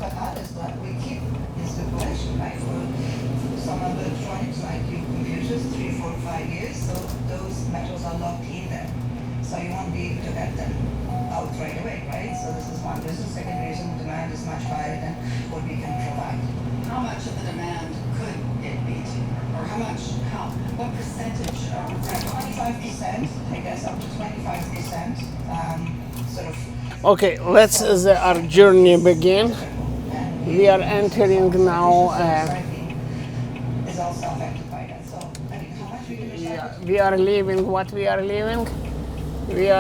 But others, like we keep in circulation, right? For some of the electronics, like your computers, 3, 4, 5 years, so those metals are locked in there. So you won't be able to get them out right away, right? So this is one reason. Second reason, demand is much higher than what we can provide. How much of the demand could it beat? Or what percentage of 25%, I guess up to 25%, sort of. Okay, let's our journey begin. We are entering now. Is also affected by that. So I mean, how much we can recycle? We are leaving. What we are leaving? We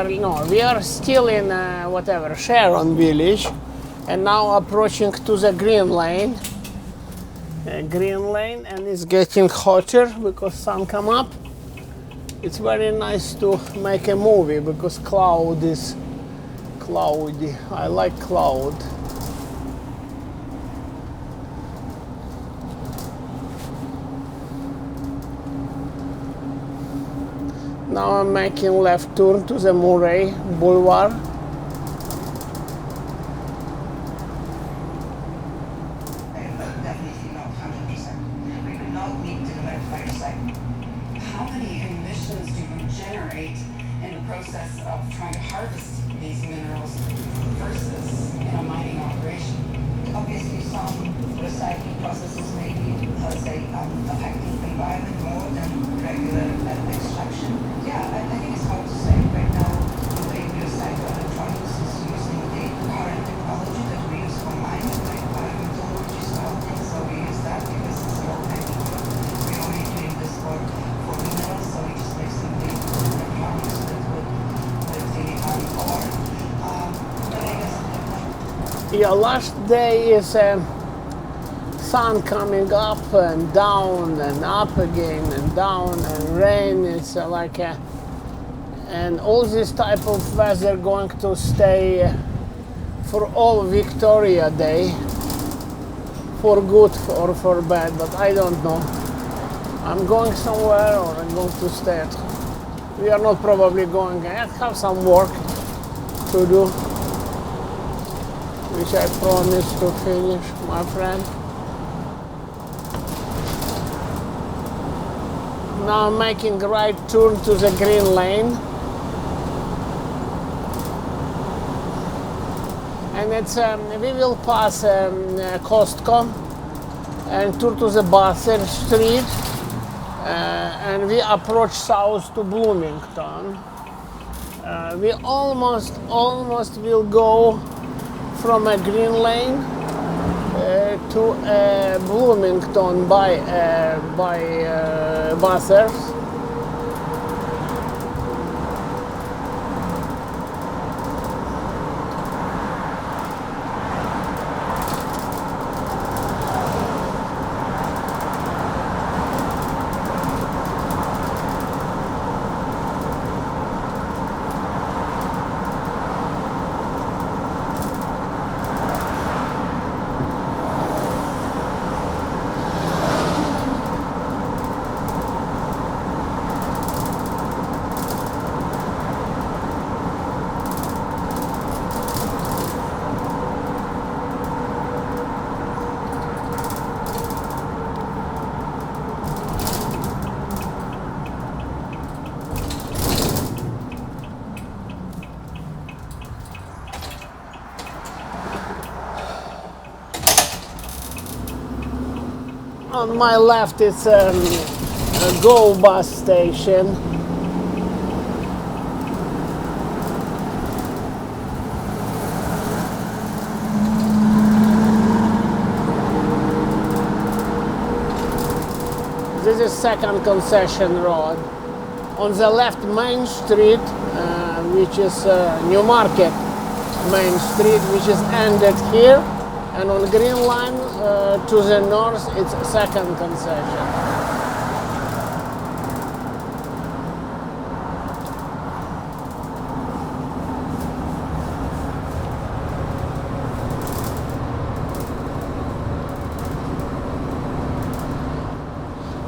are still in Sharon village, and now approaching to the green lane. Green lane, and it's getting hotter because sun come up. It's very nice to make a movie because cloud is cloudy. I like cloud. Now I'm making left turn to the Murray Boulevard. Definitely not 100%. We do not need to verify recycling. How many emissions do you generate in the process of trying to harvest these minerals versus in a mining operation? Obviously, some recycling processes may be, affecting the environment more than regular extraction. Yeah, I think it's hard to say. Right now, the way we recycle electronics is using the current technology that we use for mining, like environmental smelting. So we use that because it's more technical. We're only doing this for minerals, so we just mixing the electronics with the ore. But I guess Yeah, last day is sun coming up and down and up again and down and rain. It's and all this type of weather going to stay for all Victoria Day, for good or for bad, but I don't know. I'm going somewhere or I'm going to stay at home. We are not probably going. I have some work to do, which I promised to finish, my friend. Now I'm making right turn to the green lane. And it's we will pass Costco and turn to the Bassett Street, and we approach south to Bloomington. We almost will go from a green lane to Bloomington by Bathurst. On my left it's a Go bus station. This is second concession road. On the left, Main Street, which is Newmarket Main Street, which is ended here. And on Green Line to the north, it's second concession.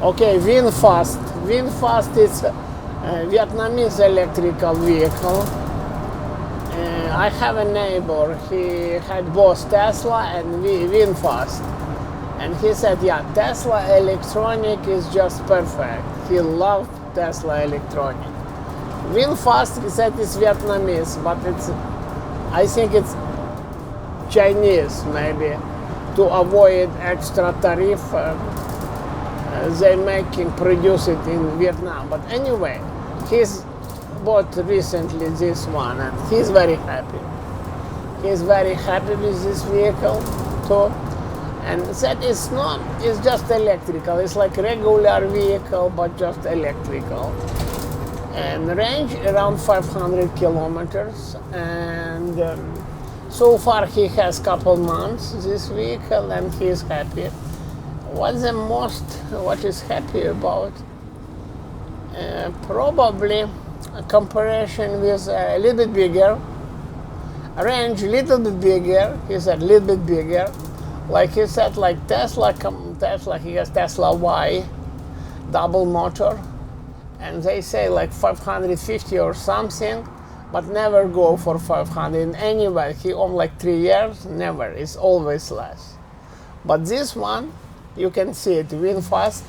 Okay, VinFast. VinFast is a Vietnamese electrical vehicle. I have a neighbor. He had both Tesla and VinFast, and he said, "Yeah, Tesla electronic is just perfect." He loved Tesla electronic. VinFast, he said, is Vietnamese, but I think it's Chinese, maybe, to avoid extra tariff. They produce it in Vietnam. But anyway, he's bought recently this one, and he's very happy. He's very happy with this vehicle too. And that is not, it's just electrical. It's like regular vehicle, but just electrical. And range around 500 kilometers. And so far he has couple months, this vehicle, and he's happy. What is happy about? Probably a comparison with a little bit bigger, range a little bit bigger, he said a little bit bigger. Like he said, like Tesla, he has Tesla Y, double motor, and they say like 550 or something, but never go for 500. Anyway, he owned like 3 years, never, it's always less. But this one, you can see it, VinFast,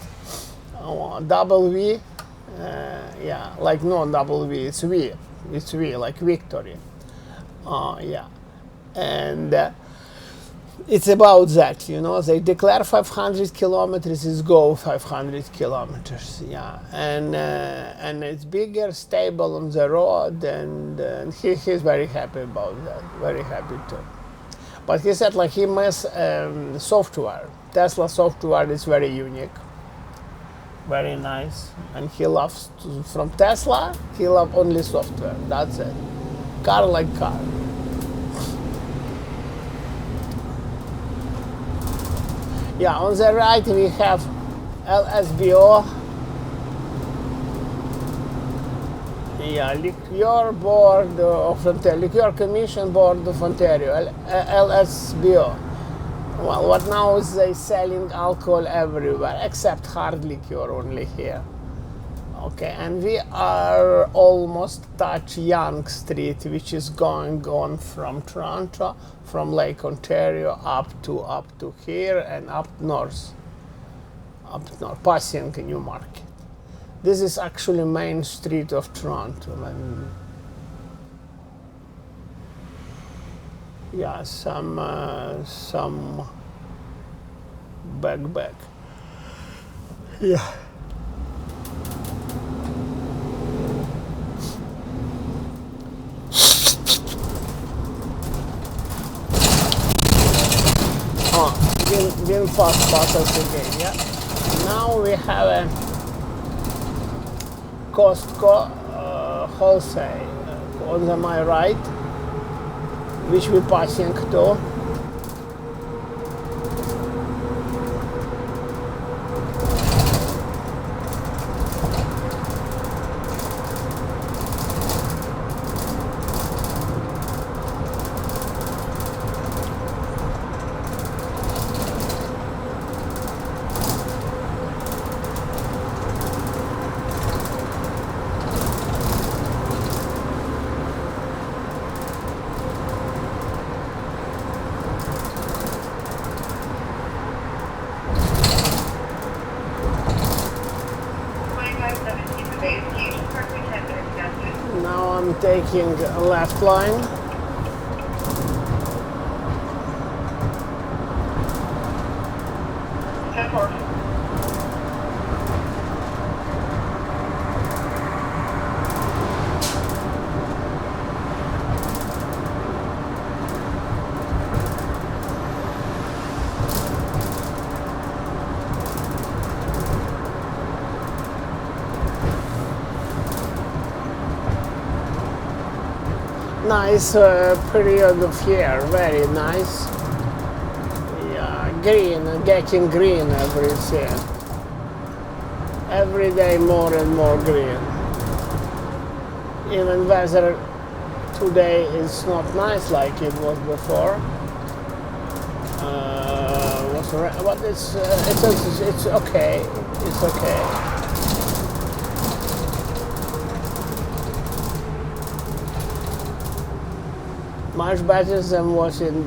double V, yeah, like no double V, it's V, like victory, yeah, and it's about that, you know, they declare 500 kilometers, is go 500 kilometers, yeah, and it's bigger, stable on the road, and he's very happy about that, very happy too. But he said like he missed software. Tesla software is very unique, very nice, and he loves from Tesla. He loves only software. That's it. Car like car. Yeah, on the right we have LSBO. Yeah, Liquor Board of Ontario, Liquor Commission Board of Ontario, LSBO. Well, what now is they selling alcohol everywhere, except hard liquor only here. Okay, and we are almost touch Yonge Street, which is going on from Toronto, from Lake Ontario up to here and up north, passing Newmarket. This is actually main street of Toronto. And yeah, some back. Yeah. VinFast passes again, yeah. Now we have a Costco wholesale on my right, which we're passing to. Now I'm taking a left line. Nice period of year, very nice. Yeah, green, getting green everything. Every day more and more green. Even weather today is not nice like it was before. But it's okay. It's okay. Much better than was in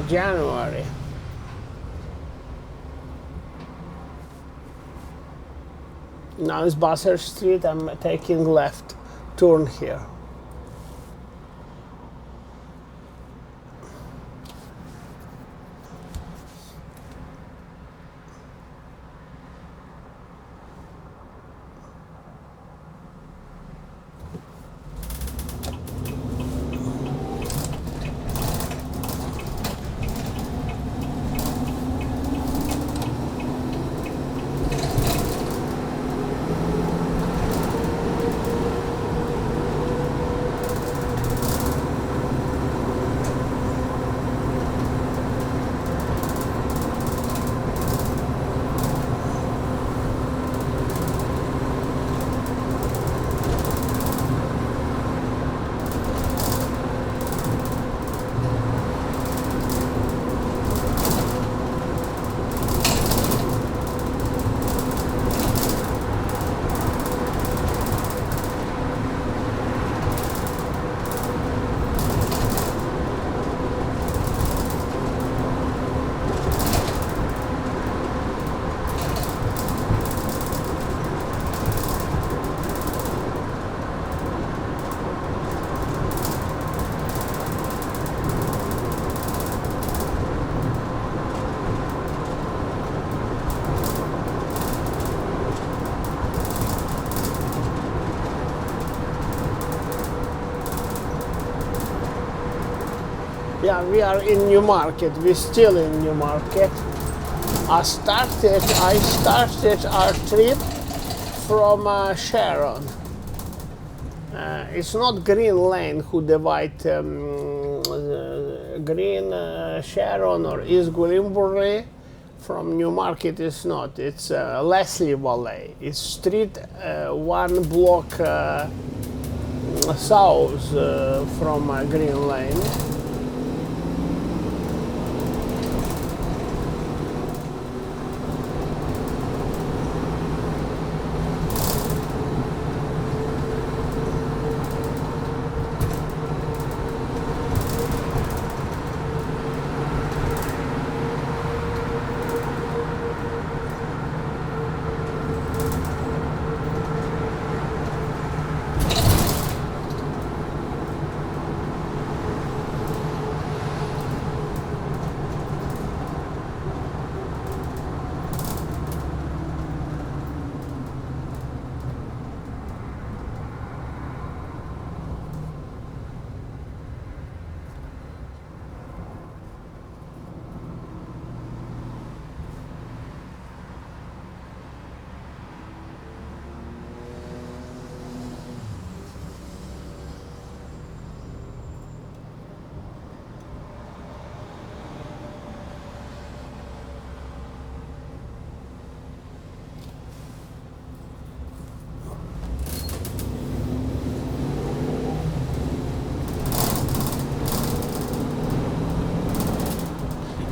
January. Now it's Bassett Street. I'm taking left turn here. Yeah, we are in Newmarket. We're still in Newmarket. I started our trip from Sharon. It's not Green Lane who divide Green Sharon or East Gwillimbury from Newmarket. It's not. It's Leslie Valley. It's street one block south from Green Lane.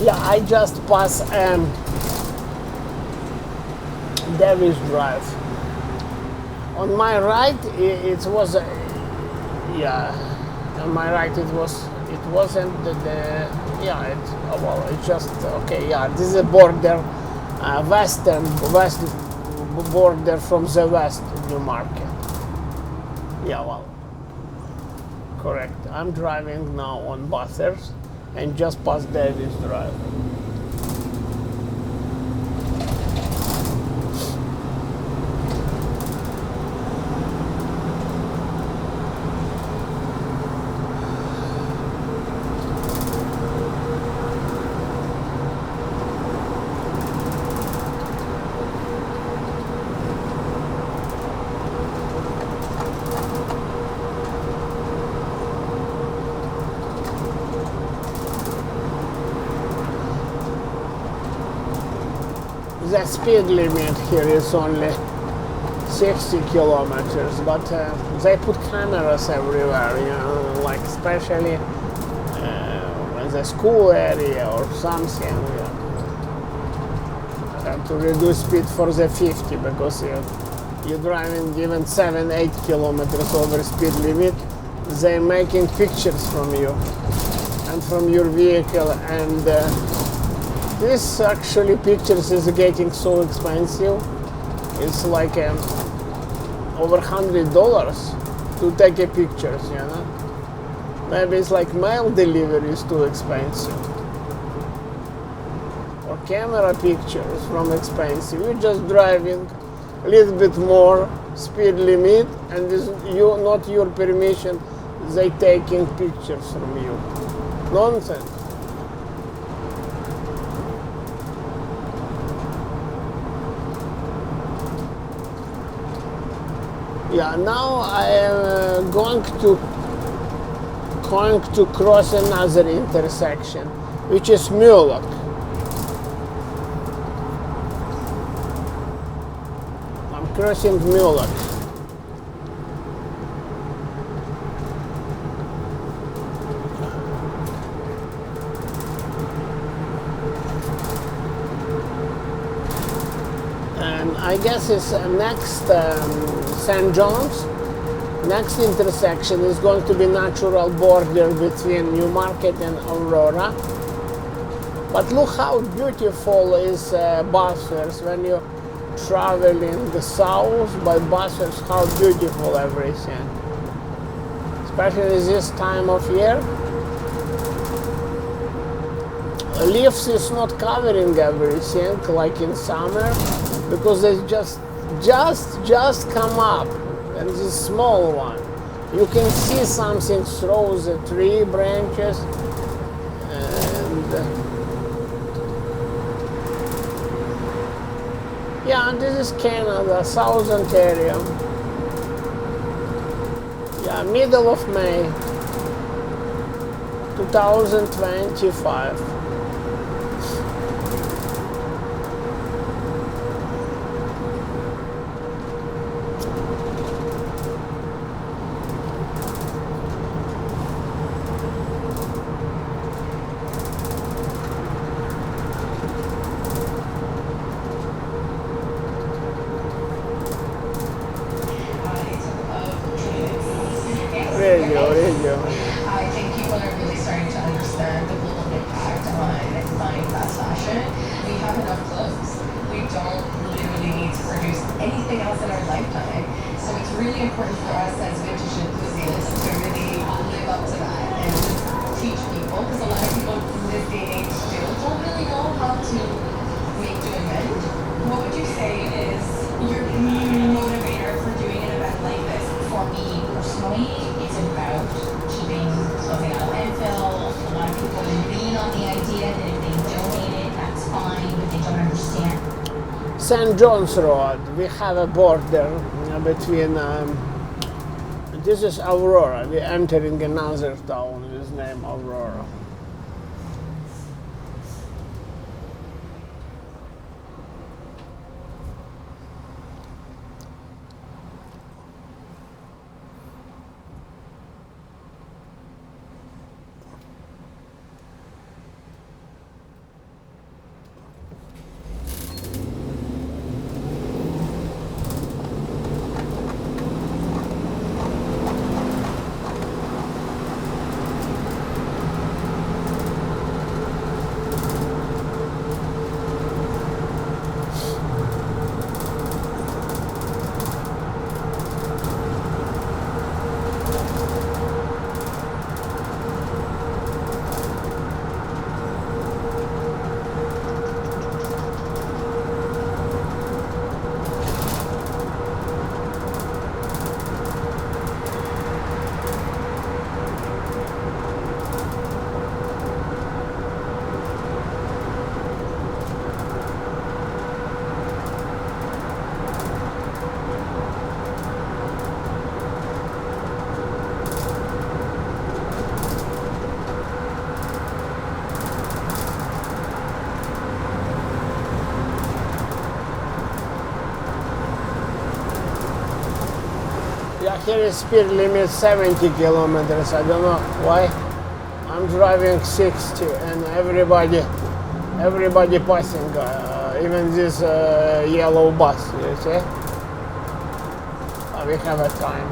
Yeah, I just passed Davis Drive. On my right, it was yeah. On my right, it wasn't the yeah. It's just okay. Yeah, this is a border, west border from the west Newmarket. Yeah, well, correct. I'm driving now on Bathurst and just past Davis Drive. The speed limit here is only 60 kilometers, but they put cameras everywhere, you know, like especially in the school area or something. You have to reduce speed for the 50 because you're driving even 7-8 kilometers over speed limit, they're making pictures from you and from your vehicle, and this actually pictures is getting so expensive. It's like over $100 to take a pictures, you know. Maybe it's like mail delivery is too expensive, or camera pictures from expensive. You're just driving a little bit more speed limit, and this you not your permission, they taking pictures from you. Nonsense. Yeah, now I am going to cross another intersection, which is Newmarket. I'm crossing Newmarket. And I guess it's next St. John's. Next intersection is going to be natural border between Newmarket and Aurora. But look how beautiful is Bosphorus when you travel in the south by Bosphorus, how beautiful everything. Especially this time of year. Leaves is not covering everything like in summer, because they just come up. And this small one, you can see something through the tree branches, and yeah, and this is Canada, South Ontario. Yeah, middle of May 2025. Radio. I think people are really starting to understand the global impact on buying fast fashion. We have enough clothes. We don't literally need to produce anything else in our lifetime. So it's really important for us as vintage enthusiasts to really live up to that and teach people, because a lot of people in this day and age still don't really know how to make do and mend. What would you say is your motivator for doing an event like this? For me personally, it's about keeping clothing out of landfill. A lot of people lean on the idea that if they donate it, that's fine, but they don't understand. St. John's Road, we have a border between, this is Aurora, we're entering another town with name Aurora. Here is speed limit 70 kilometers. I don't know why. I'm driving 60 and everybody passing, even this yellow bus, you see? We have a time.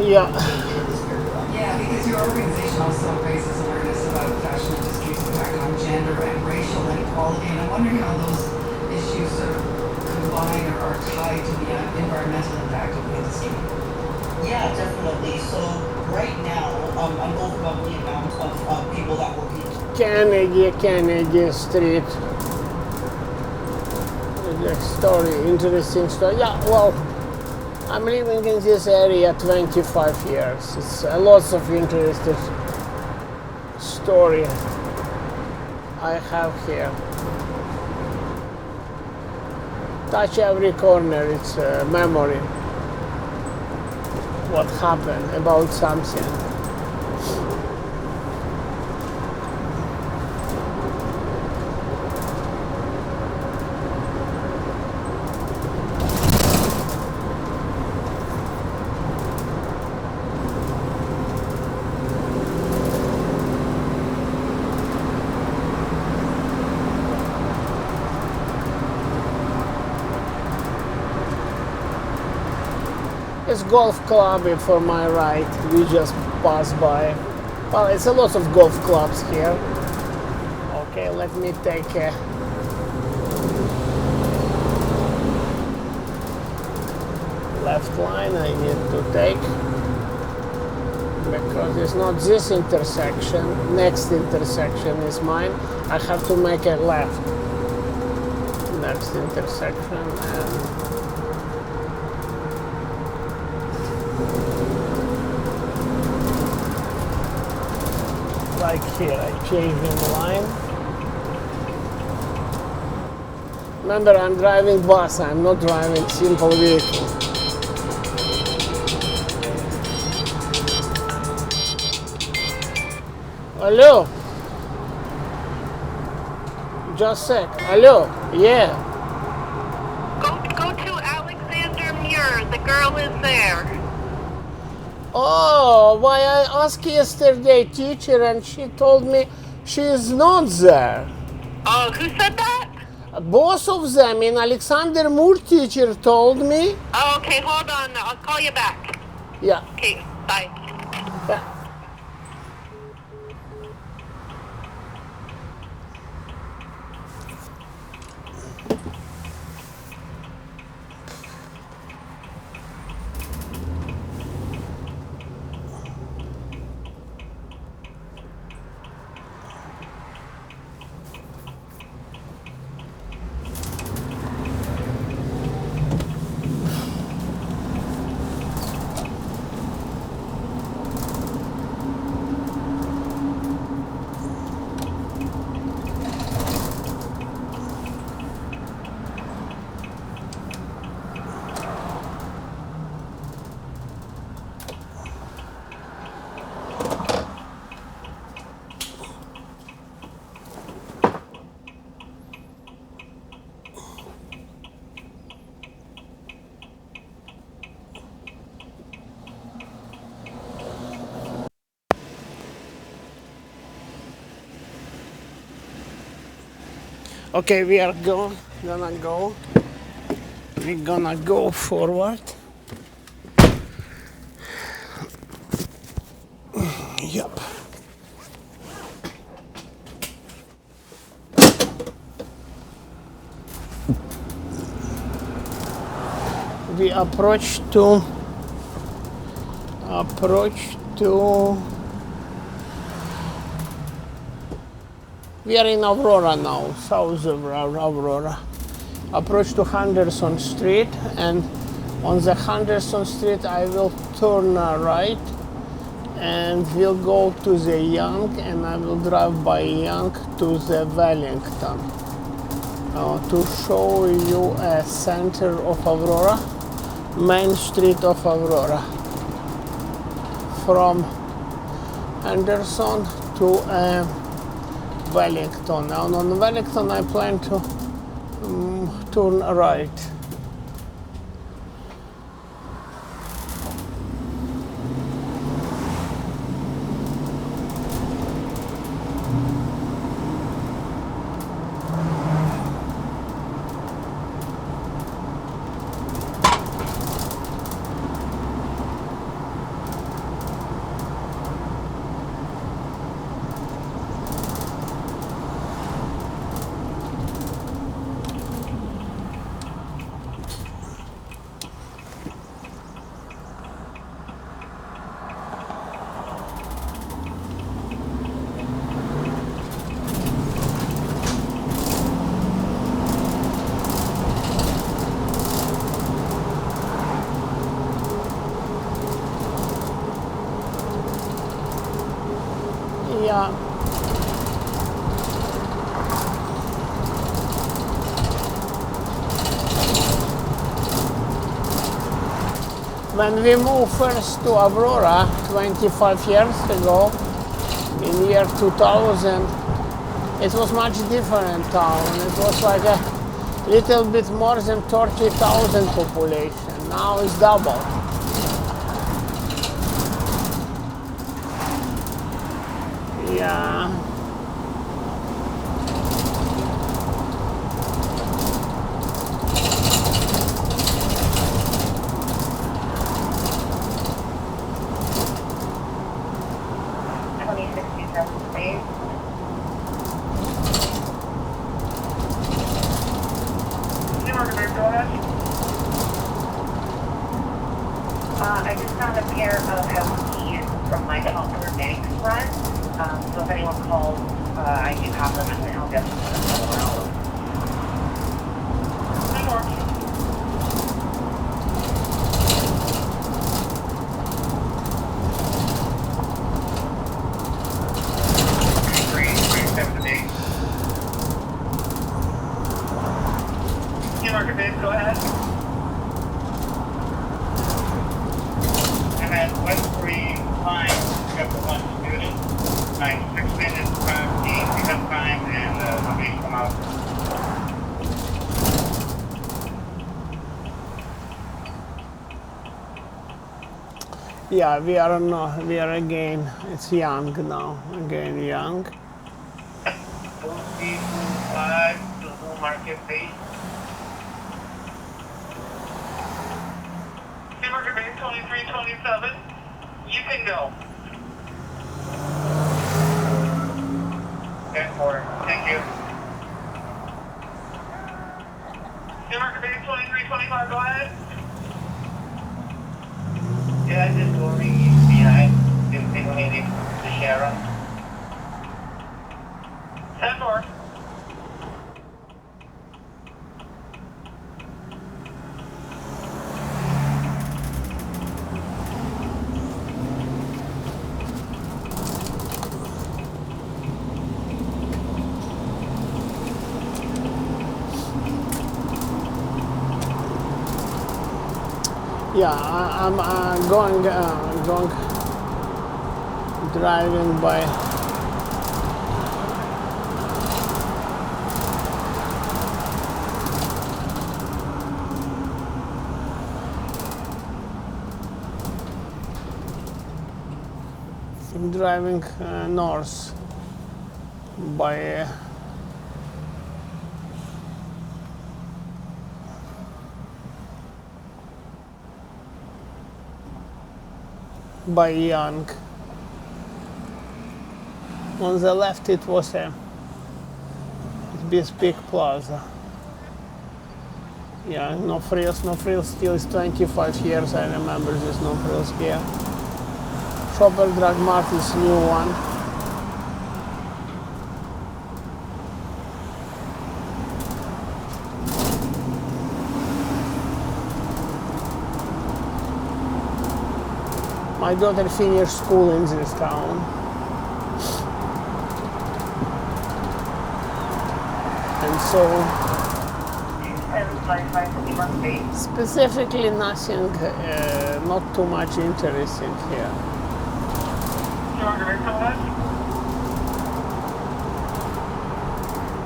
Yeah. Yeah, because your organization also raises awareness about the fashion industry's impact on gender and racial inequality, and I'm wondering how those issues sort of combine or are tied to the environmental impact of the industry. Yeah, definitely. So right now, I'm overwhelming the amount of people that work in. Kennedy Street. The story, interesting story. Yeah, well, I'm living in this area 25 years. It's lots of interesting story I have here. Touch every corner, it's a memory. What happened about something. It's golf club for my right. We just pass by. Well, it's a lot of golf clubs here. Okay, let me take a left line. I need to take because it's not this intersection. Next intersection is mine. I have to make a left. Next intersection and. Like here, I change in line. Remember, I'm driving bus, I'm not driving simple vehicle. Hello? Just sec. Hello? Yeah. Go to Alexander Muir. The girl is there. Oh, why I asked yesterday teacher and she told me she is not there. Oh, who said that? Both of them in Alexander Moore teacher told me. Oh, okay, hold on. I'll call you back. Yeah. Okay, bye. Yeah. Okay, we are gonna go. We're gonna go forward. Yep. We approach to we are in Aurora now, south of Aurora. Approach to Henderson Street, and on the Henderson Street I will turn right and we'll go to the Young, and I will drive by Young to the Wellington to show you a center of Aurora, main street of Aurora, from Henderson to Wellington. Now on Wellington I plan to turn right. Yeah. When we moved first to Aurora 25 years ago, in year 2000, it was much different town. It was like a little bit more than 30,000 population. Now it's double. Yeah. I just found a pair of house keys from my Popular Bank run. So if anyone calls, I do have them and I'll get them somewhere else. Newmarket, babe, go ahead. And then West Green Line, we got the one student, 6 minutes from team pickup time, and somebody come out. Yeah, we are no, we are again. It's young now. Again young. 235 to Newmarket, base. Newmarket, base 2327. You can go. 10-4. Thank you. Newmarket, base 2325. Go ahead. Yeah, just going behind, designating the Sharon. 10-4. Yeah, I'm going driving by. I'm driving north by. By Young. On the left it was a big plaza. Yeah, no frills still is 25 years. I remember this no frills here. Shopper Drug Mart is new one. My daughter finished school in this town. And so, specifically nothing, not too much interesting here.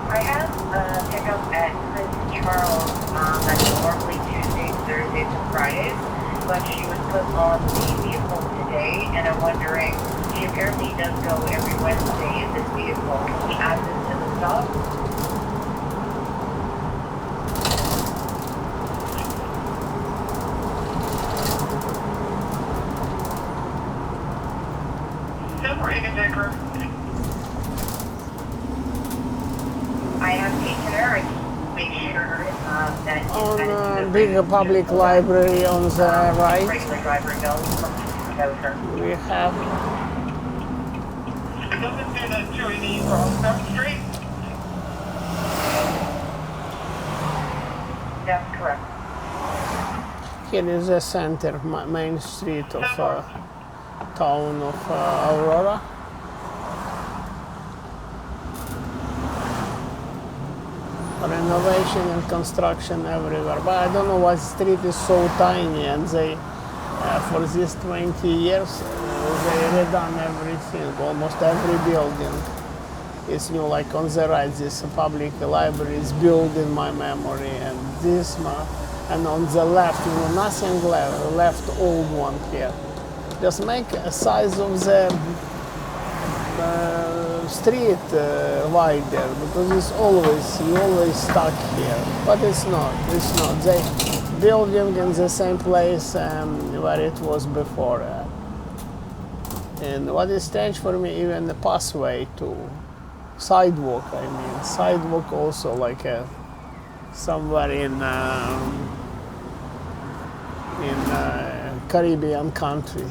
I have a pickup at Prince Charles that's normally Tuesdays, Thursdays, and Fridays, but she was put on the vehicle today, and I'm wondering, she apparently does go every Wednesday in this vehicle. Can we add this to the stop? I have taken her and make sure that On big public library on the right, regular driver knows about her. we have It doesn't do that 280 Prospect Street. That's correct. here is the center, main street of town of Aurora. renovation and construction everywhere. But I don't know why the street is so tiny, and they, for these 20 years, they redone everything, almost every building. It's new, like on the right, this public library is built in my memory, and this, and on the left, nothing left old one here. Just make a size of the street wider, because it's you always stuck here. But it's not. They building in the same place where it was before. And what is strange for me, even the pathway to sidewalk. Sidewalk also like somewhere in Caribbean country.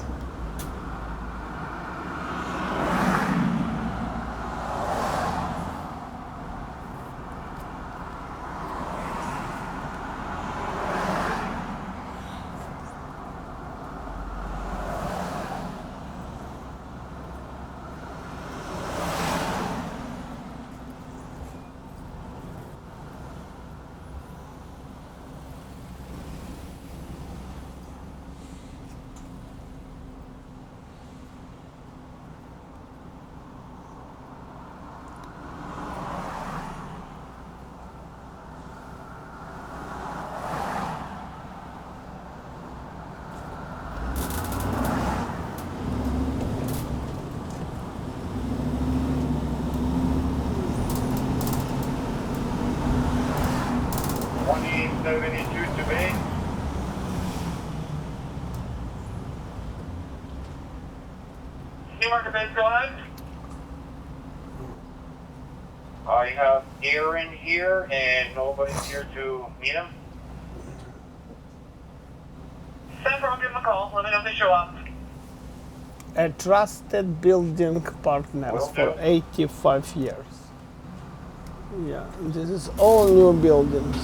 Newmarket base, go ahead. I have Aaron here, and nobody's here to meet him. Central, I'll give him a call. Let me know if they show up. A trusted building partners for 85 years. Yeah, this is all new buildings.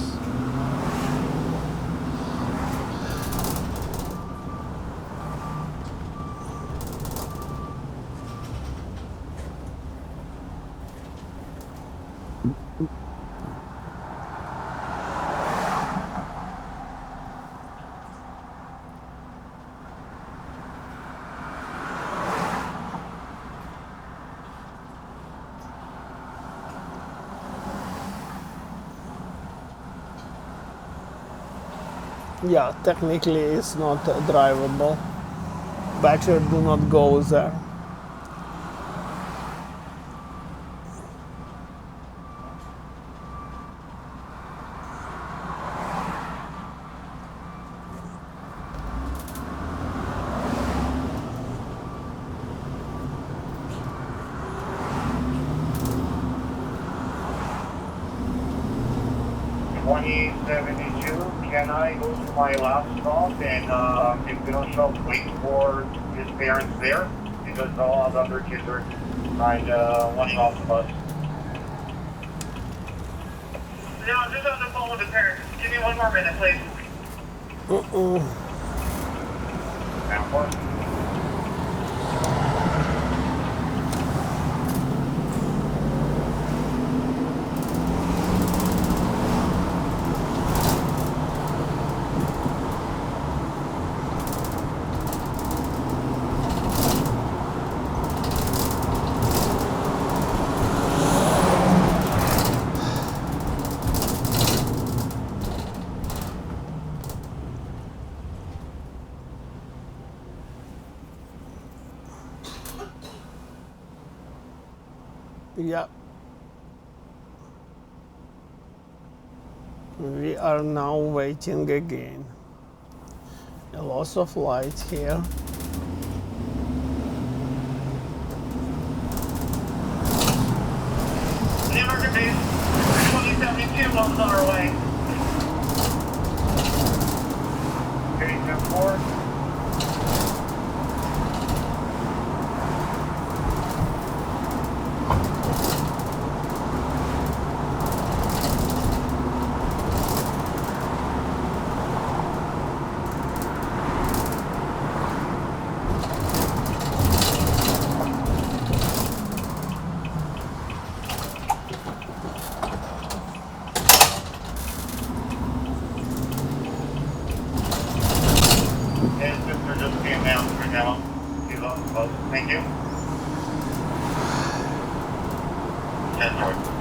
Yeah, technically it's not drivable. Better do not go there. Can I go to my last stop and if we don't show up, wait for his parents there? Because all the other kids are kind of wanting off the bus. No, I'm just on the phone with the parents. Give me 1 more minute, please. And what? Yeah. We are now waiting again. A loss of light here. Newmarket base, 2072 on our way. Okay, 10-4. now. Thank you. 10-4.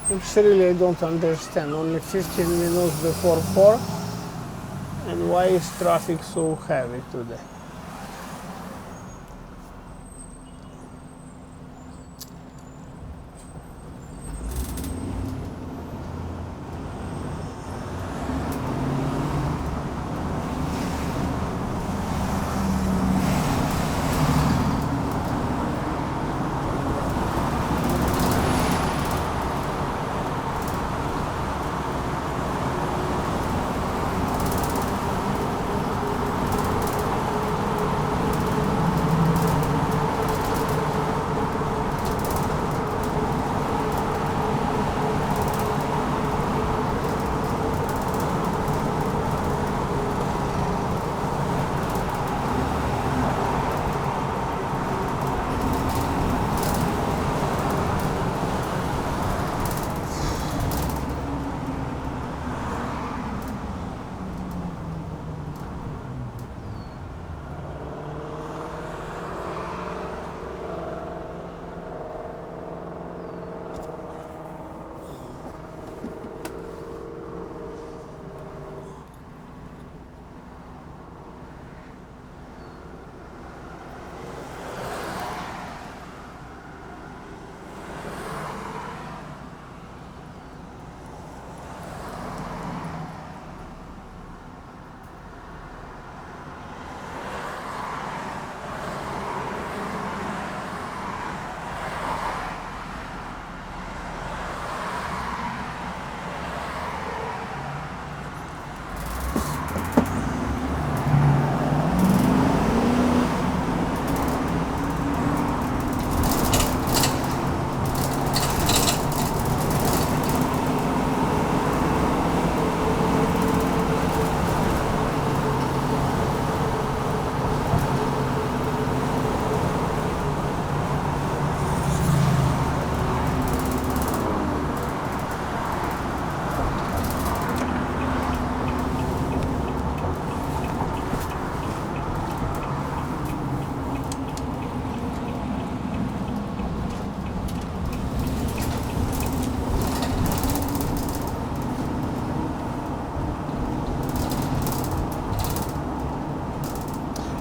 Which really I don't understand. Only 15 minutes before 4. And why is traffic so heavy today?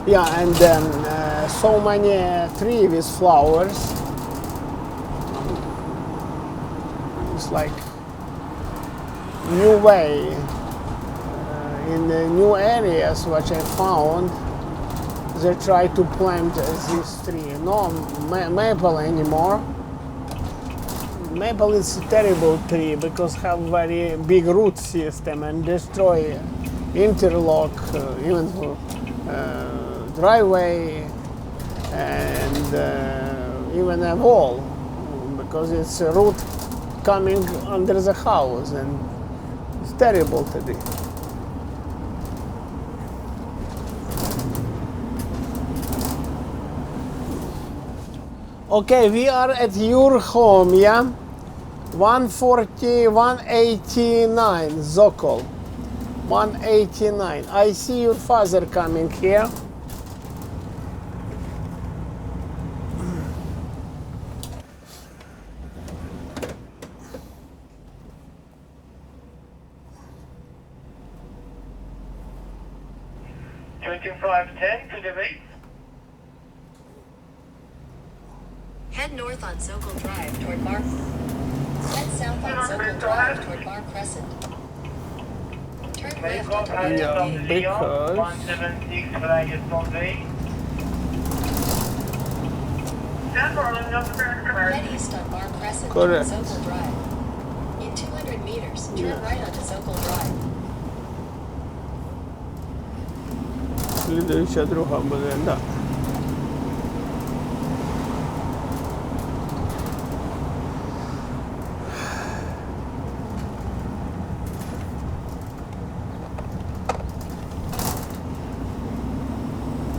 Yeah, and so many trees with flowers. It's like new way in the new areas which I found. They try to plant this tree. No maple anymore. Maple is a terrible tree because have very big root system and destroy interlock, even driveway and even a wall because it's a root coming under the house and it's terrible today. Okay, we are at your home, yeah? 140, 189, Zokol. 189. I see your father coming here. To the base. Head north on Zokol Drive toward Bar. Head south on Zokol Drive toward Bar Crescent. Turn left onto Yeah, because 176 flag is on way. Stand for Head east on Bar Crescent Correct. toward Zokol Drive. In 200 meters, turn right onto Zokol Drive. Следующая друга буде, да.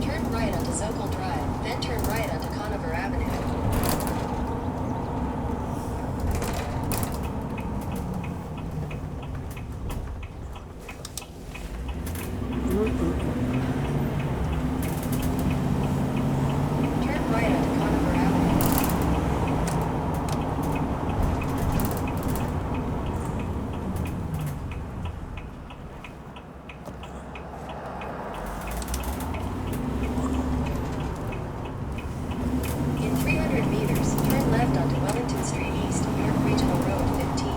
Turn right onto Zokol Drive, then turn right onto Conover Avenue. Turn right onto Conover Avenue. In 300 meters, turn left onto Wellington Street East, York Regional Road 15.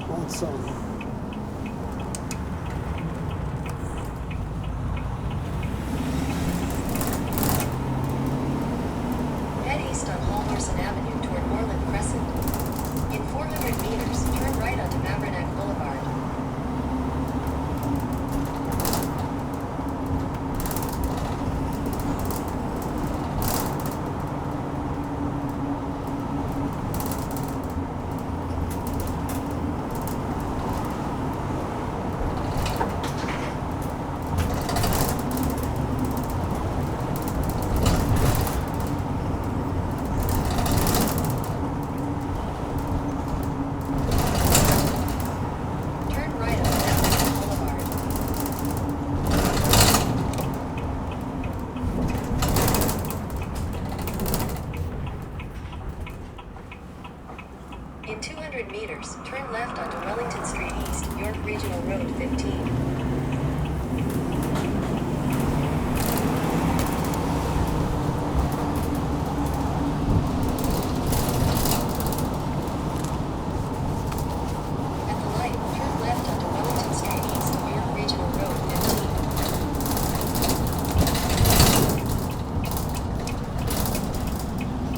What's on? Head east on Hallhorson Avenue toward Moreland Crescent. In 400 meters, turn right onto Mavernack Boulevard. Turn right onto Mavernack Boulevard. In 200 meters, turn left onto Wellington Street East, York Regional Road 15. At the light, turn left onto Wellington Street East, York Regional Road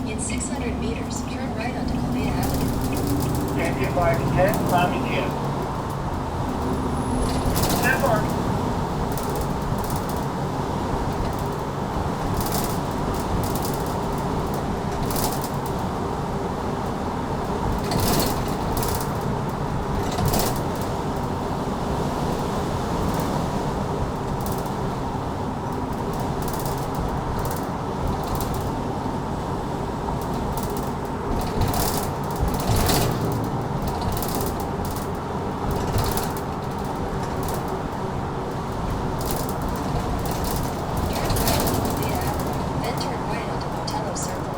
15. In 600 meters, turn right onto Columbia Avenue. 2510, Tommy Jim. Stand for. Turn right onto Columbia Avenue, then turn right onto Botello Circle.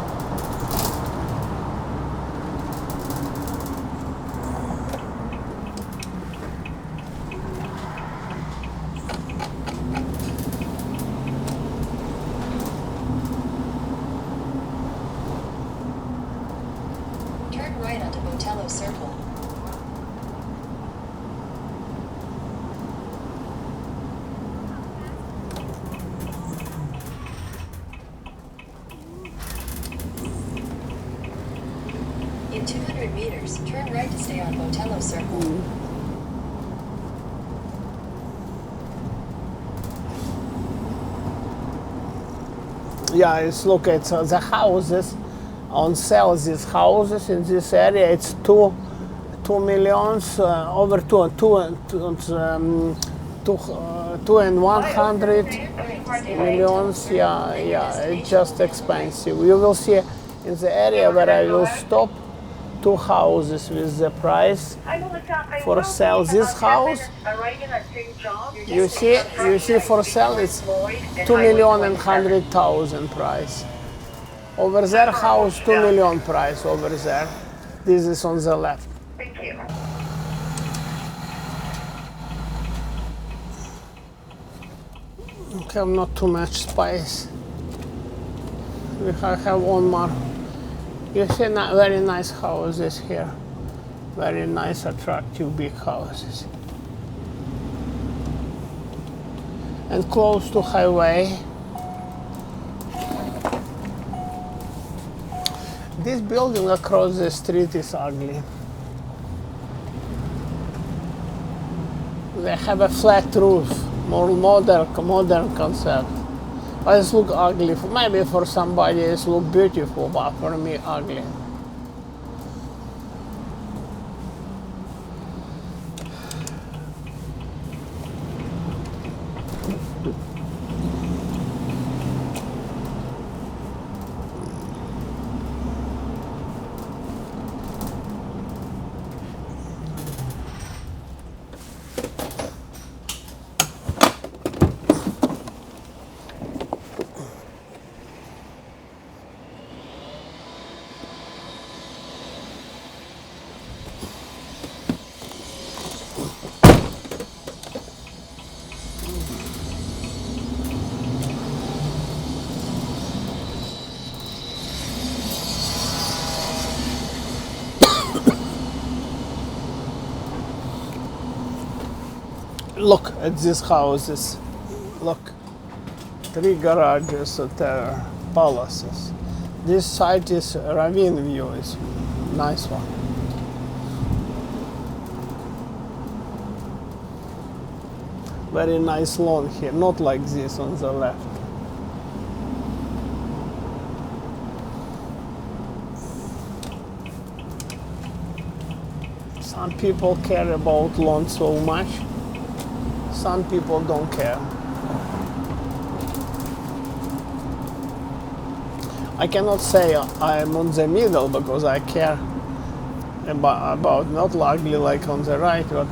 Turn right onto Botello Circle. In 200 meters, turn right to stay on Botello Circle. Yeah, it's look at the houses on sale. These houses in this area, it's 2 millions over 2 2 and 100 millions. Yeah, it's just expensive. You will see in the area where I will stop 2 houses with the price for sale. This house, you see for sale it's 2,100,000 price. Over there house 2 million price over there. This is on the left. Thank you. Have not too much space. We have one more. You see very nice houses here. Very nice, attractive, big houses. And close to highway. This building across the street is ugly. They have a flat roof, more modern concept. But it looks ugly. Maybe for somebody it looks beautiful, but for me ugly. Look at these houses. Look, 3 garages at palaces. This site is ravine view. It's nice one. Very nice lawn here, not like this on the left. Some people care about lawn so much. Some people don't care. I cannot say I'm on the middle because I care about not ugly like on the right, but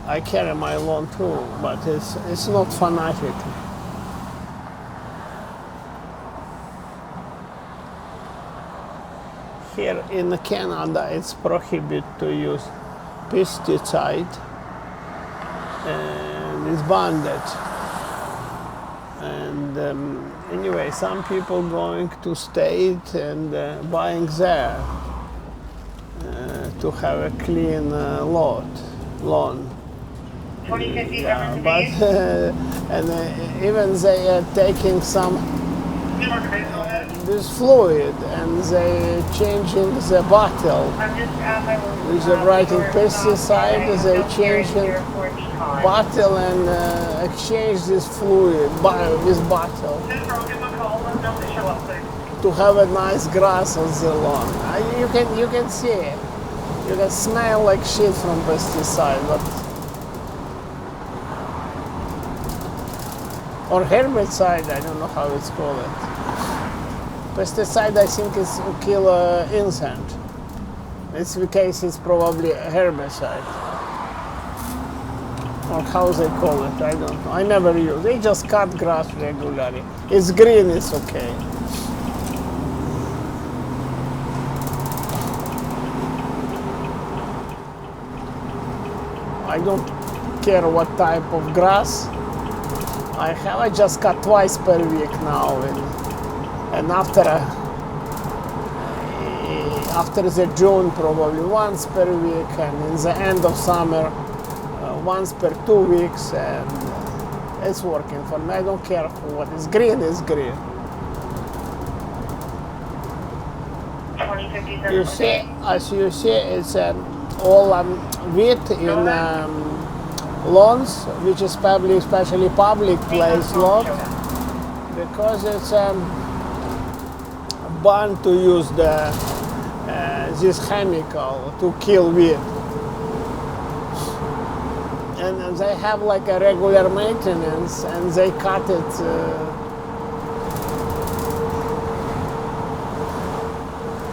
I care my lawn too, but it's not fanatic. Here in Canada it's prohibited to use pesticide. And it's bonded. And anyway, some people going to state and buying there to have a clean lawn. Yeah, but and even they are taking some this fluid and they changing the bottle. With the writing pesticide, they changing bottle and exchange this fluid, this bottle, to have a nice grass on the lawn. You can see it. You can smell like shit from pesticide, but or herbicide, I don't know how it's called. Pesticide, I think, is to kill insect. In this case, it's probably a herbicide. Or how they call it, I don't know. I never use. They just cut grass regularly. It's green, it's okay. I don't care what type of grass I have. I just cut twice per week now, and after the June probably once per week, and in the end of summer once per 2 weeks, and it's working for me. I don't care for what is green is green. You see, as you see, it's all wheat in lawns, which is probably especially public place lot, because it's banned to use this chemical to kill weed. and they have like a regular maintenance, and they cut it.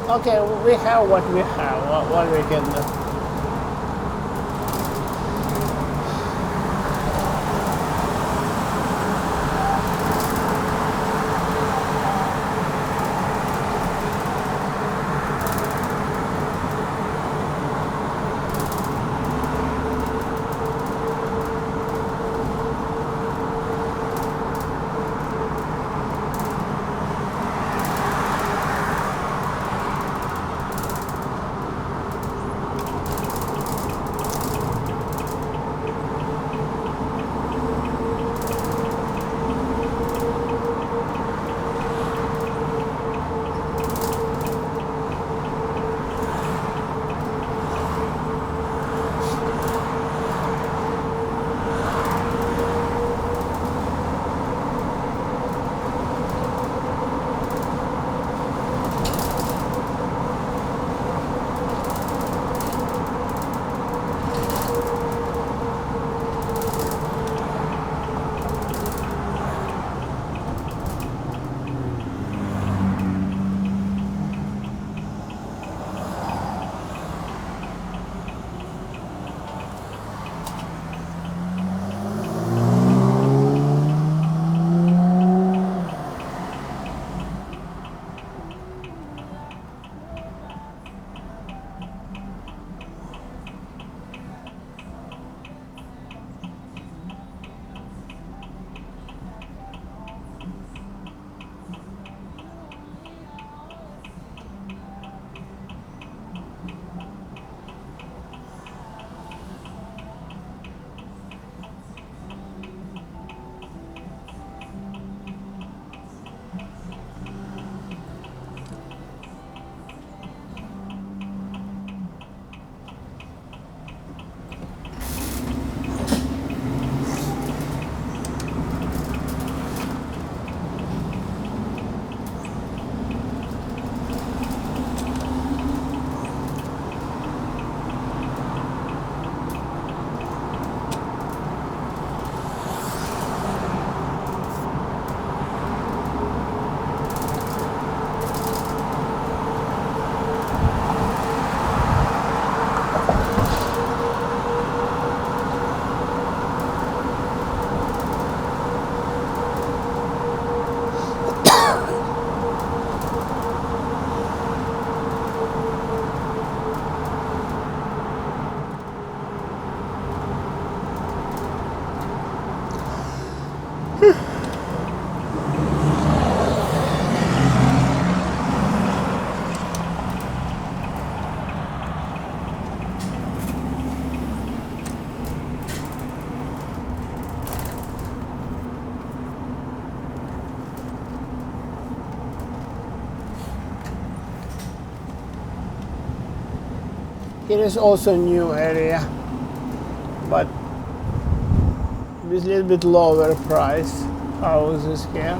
Okay, we have what we have. What we can do. It is also a new area, but with a little bit lower price houses here.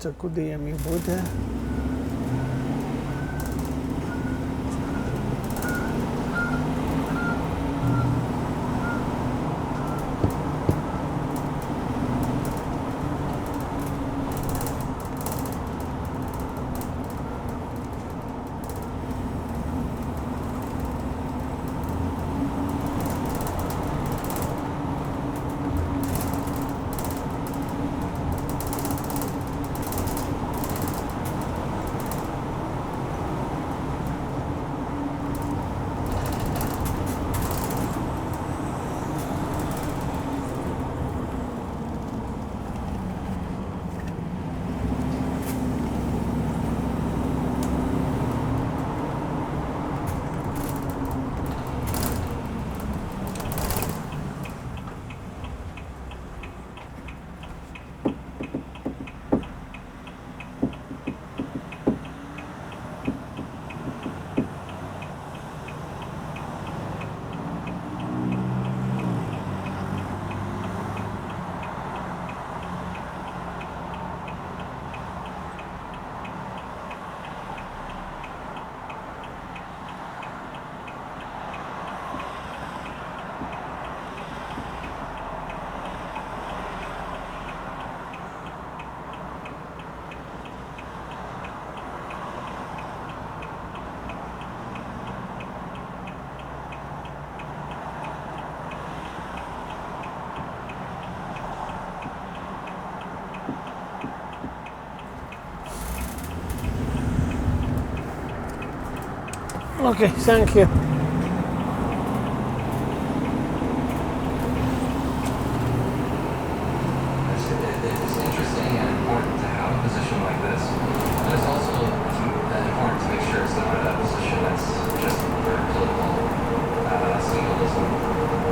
Mogoče kudije mi bude. Okay, thank you. It's interesting and important to have a position like this, but it's also important to make sure it's not a position that's just for political symbolism.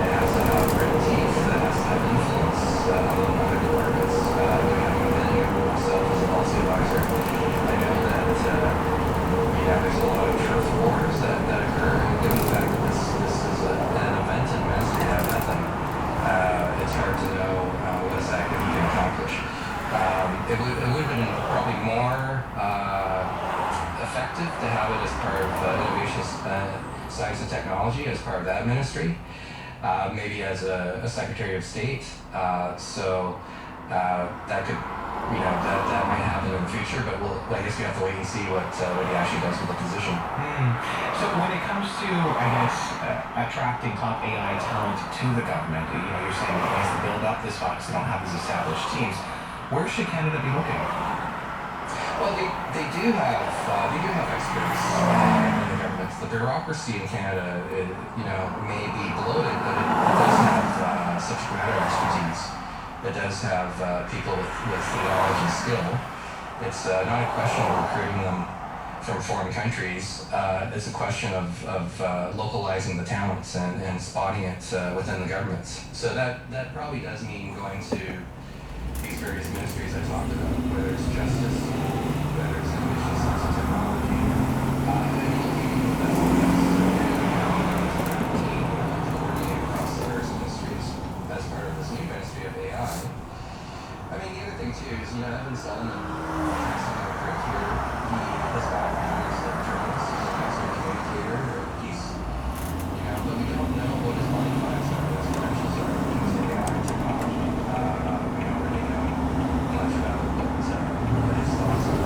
It has to have written teeth, it has to have influence on other departments. Having been here myself as a policy advisor, I know that there's a lot of turf wars that occur, and given the fact that this is an event in Mass anthem, it's hard to know what exactly we can accomplish. It would have been probably more effective to have it as part of innovation, science and technology, as part of that ministry, maybe as a Secretary of State. So that could, that might happen in the future, but I guess we have to wait and see what he actually does with the position. So when it comes to, I guess, attracting top AI talent to the government, you're saying it has to build up this box, they don't have these established teams. Where should Canada be looking? Well, they do have experts in the government. The bureaucracy in Canada, may be bloated, but it does have subject matter expertise. It does have people with knowledge and skill. It's not a question of recruiting them from foreign countries. It's a question of localizing the talents and spotting it within the governments. So that probably does mean going to these various ministries I talked about, whether it's justice, whether it's innovation, science and technology, coordinating across the various ministries as part of this new ministry of AI. I mean, the other thing too is, Evan Solomon, casting a critic here, his background is a journalist, he's a master communicator, but we don't know what his qualifiers are, what his credentials are when it comes to AI and technology. We don't really know much about what his thoughts are.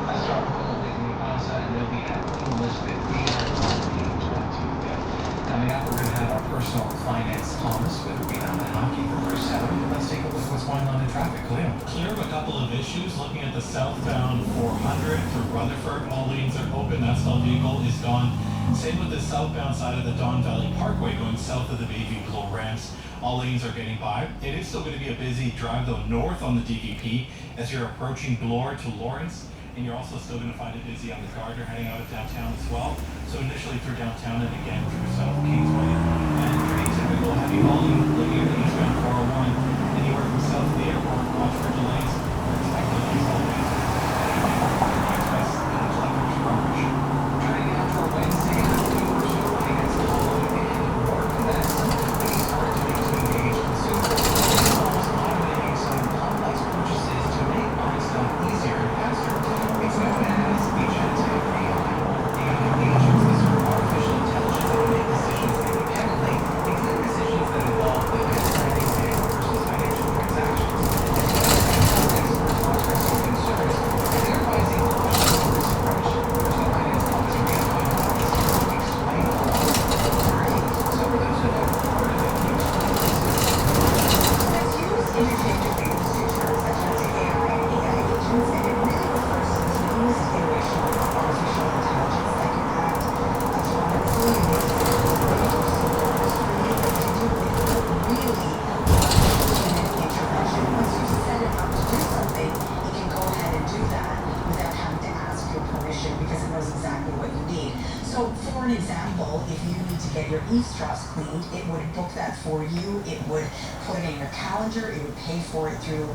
That's tropical with Mufasa, and they'll be at Queen Elizabeth Theater on the 25th. Coming up, we're going to have our personal finance Thomas with Rebound and Hockey for verse 7. Let's take a look at what's going on in traffic. Cleo. Clear of a couple of issues. Looking at the southbound 400 through Rutherford, all lanes are open. That stalled vehicle is gone. Same with the southbound side of the Don Valley Parkway going south of the Bayview Below ramps. All lanes are getting by. It is still going to be a busy drive though north on the DVP as you're approaching Bloor to Lawrence. And you're also still going to find it busy on the Gardner heading out of downtown as well. So initially through downtown and again through South Kingsway. And pretty typical heavy volume looking at the eastbound 401 anywhere from south of the airport, watch for delays. We're expecting these all days. Express and Collector's Brunch. Turning now to our Wednesday afternoon personal finance column and work. That's companies are doing to engage consumers. Almost automating some complex purchases to make buying stuff easier and faster. It's known as agentic AI or AI agents. These are artificial intelligence that can make decisions independently, including decisions that involve the understanding sales versus financial transactions. Experts are addressing concerns and they're advising caution over its approach. Personal finance columnist Rhea will explain all of this. So for those who are part of it, can you explain what this is? Let's use interchangeably with two terms such as AI and AI agents, and it really refers to the newest iteration of artificial intelligence that can act autonomously and make decisions way more simple and freely than can do it without really human intervention. Once you've set it up to do something, it can go ahead and do that without having to ask your permission because it knows exactly what you need. So for an example, if you need to get your eavesdrops cleaned, it would book that for you. It would put it in your calendar. It would pay for it through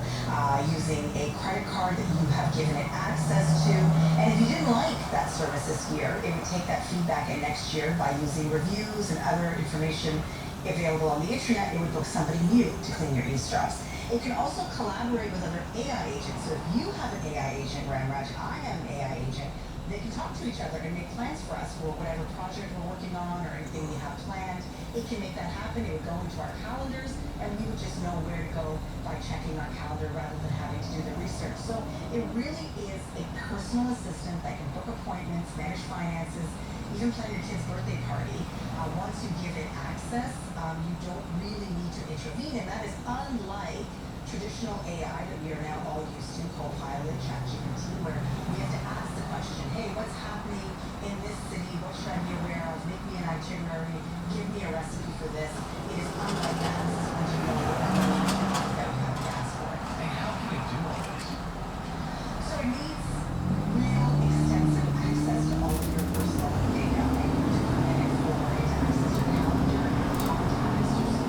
using a credit card that you have given it access to. And if you didn't like that service this year, it would take that feedback in next year by using reviews and other information available on the internet. It would book somebody new to clean your eavesdrops. It can also collaborate with other AI agents. So if you have an AI agent, Ramraj, I have an AI agent, they can talk to each other and make plans for us for whatever project we're working on or anything we have planned. It can make that happen. It would go into our calendars and we would just know where to go by checking our calendar rather than having to do the research. So it really is a personal assistant that can book appointments, manage finances, even plan your kid's birthday party. Once you give it access, you don't really need to intervene, and that is unlike traditional AI that we are now all used to, Copilot, ChatGPT, where we have to ask the question, hey, what's happening